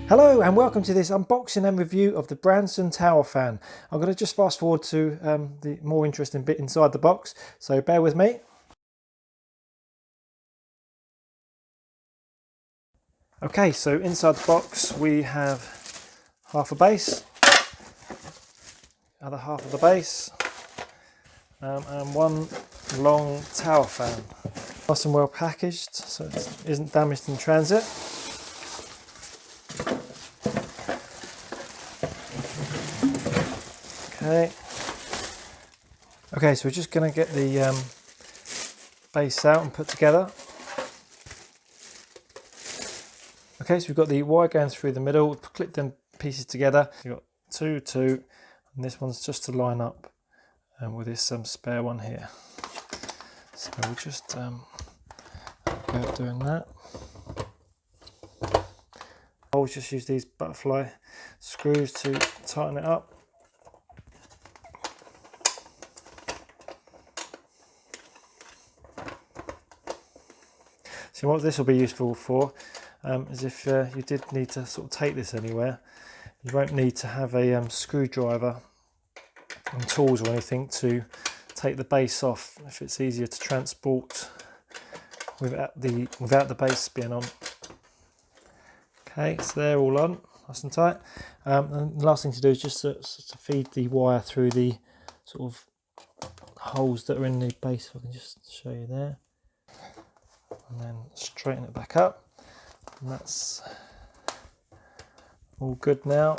Hello and welcome to this unboxing and review of the Brandson tower fan. I'm going to just fast forward to the more interesting bit inside the box, so bear with me. Okay, so inside the box we have half a base, other half of the base, and one long tower fan. Nice and well packaged so it isn't damaged in transit. Okay, so we're just going to get the base out and put together. Okay, so we've got the wire going through the middle, clip them pieces together. You've got two, and this one's just to line up with this spare one here. So we'll just go doing that. I always just use these butterfly screws to tighten it up. So what this will be useful for is if you did need to sort of take this anywhere, you won't need to have a screwdriver and tools or anything to take the base off if it's easier to transport without the base being on. Okay, so they're all on, nice and tight. And the last thing to do is just to feed the wire through the sort of holes that are in the base. If I can just show you there. And then straighten it back up, and that's all good now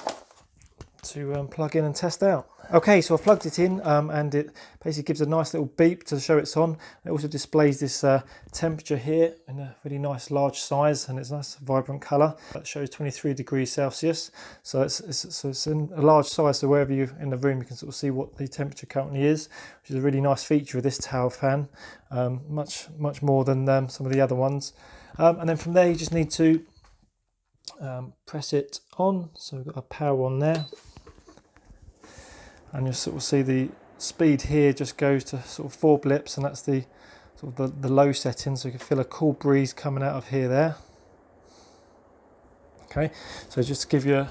to plug in and test out. Okay, so I've plugged it in and it basically gives a nice little beep to show it's on. It also displays this temperature here in a really nice large size, and it's a nice vibrant colour. That shows 23 degrees Celsius, so it's in a large size, so wherever you're in the room you can sort of see what the temperature currently is, which is a really nice feature of this tower fan, much more than some of the other ones. And then from there you just need to press it on, so we've got a power on there. And you'll sort of see the speed here just goes to sort of 4 blips, and that's the sort of the low setting, so you can feel a cool breeze coming out of here there. Okay, so just to give you an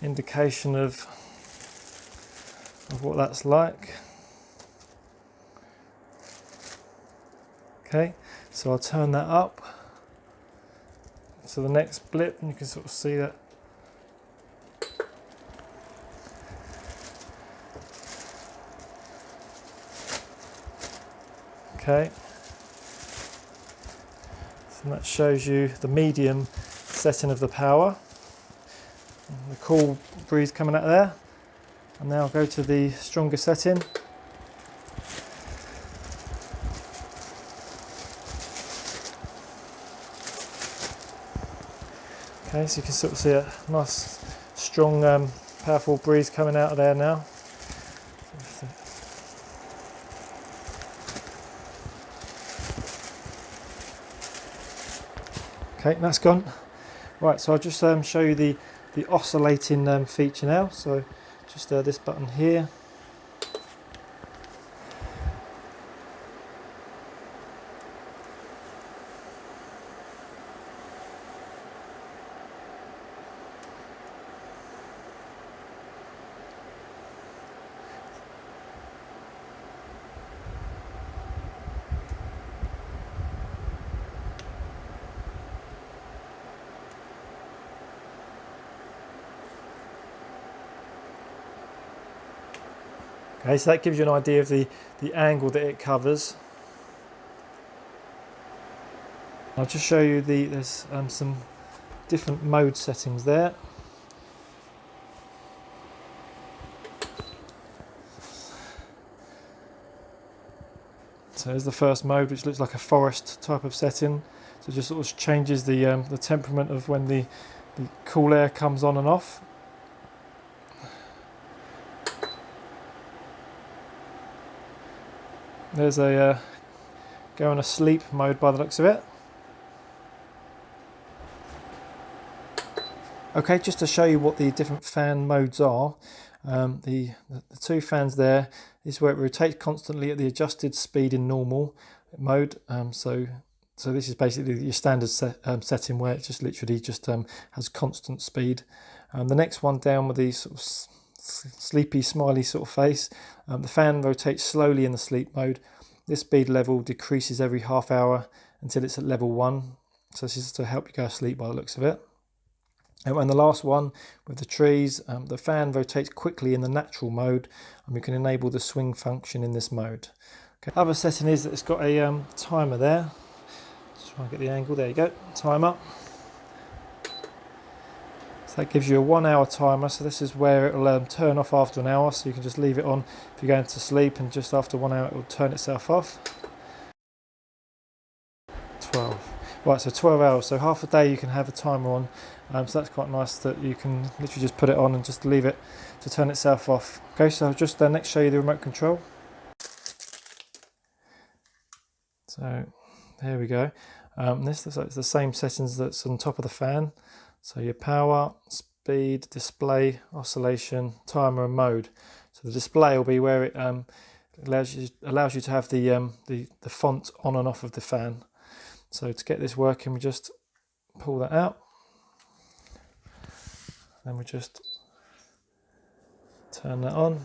indication of what that's like. Okay, so I'll turn that up to the next blip, and you can sort of see that. Okay, so that shows you the medium setting of the power, and the cool breeze coming out there. And now I'll go to the stronger setting. Okay, so you can sort of see a nice strong powerful breeze coming out of there now. Okay, that's gone. Right, so I'll just show you the oscillating feature now. So just this button here. Okay, so that gives you an idea of the angle that it covers. I'll just show you there's some different mode settings there. So there's the first mode, which looks like a forest type of setting. So it just sort of changes the temperament of when the cool air comes on and off. There's a go on a sleep mode by the looks of it. Okay, just to show you what the different fan modes are, the two fans there is where it rotates constantly at the adjusted speed in normal mode. So So this is basically your standard setting where it just literally just has constant speed. The next one down with these sort of sleepy, smiley sort of face. The fan rotates slowly in the sleep mode. This speed level decreases every half hour until it's at level 1. So this is to help you go to sleep by the looks of it. And the last one with the trees, the fan rotates quickly in the natural mode, and we can enable the swing function in this mode. Okay. Other setting is that it's got a timer there. Just try and get the angle. There you go. Timer. So that gives you a 1 hour timer. So this is where it will turn off after an hour. So you can just leave it on if you're going to sleep, and just after 1 hour it will turn itself off. 12. Right, so 12 hours. So half a day you can have a timer on. So that's quite nice that you can literally just put it on and just leave it to turn itself off. Okay, so I'll just next show you the remote control. So there we go. This looks like it's the same settings that's on top of the fan. So your power, speed, display, oscillation, timer, and mode. So the display will be where it allows you to have the font on and off of the fan. So to get this working, we just pull that out. Then we just turn that on.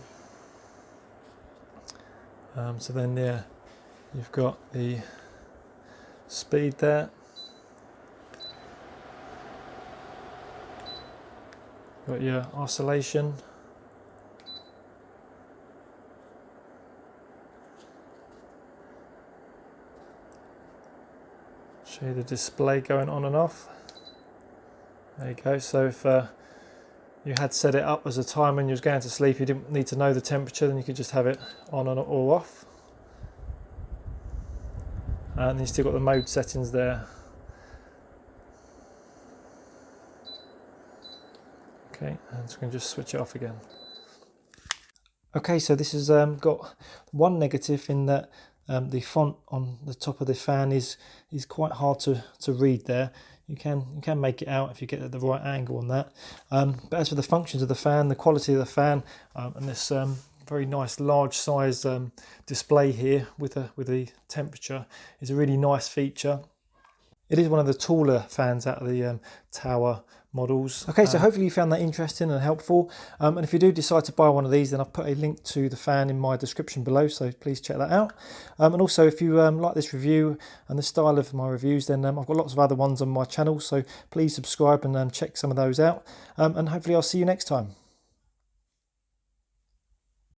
So then yeah, you've got the speed there. Got your oscillation. Show you the display going on and off. There you go. So if you had set it up as a time when you was going to sleep, you didn't need to know the temperature, then you could just have it on and or off. And you still got the mode settings there. Okay, and so we can just switch it off again. Okay, so this has got one negative in that the font on the top of the fan is quite hard to read there. You can make it out if you get at the right angle on that. But as for the functions of the fan, the quality of the fan, and this very nice large size display here with the temperature is a really nice feature. It is one of the taller fans out of the tower models. Okay, so hopefully you found that interesting and helpful. And if you do decide to buy one of these, then I've put a link to the fan in my description below, so please check that out. And also, if you like this review and the style of my reviews, then I've got lots of other ones on my channel, so please subscribe and check some of those out. And hopefully I'll see you next time.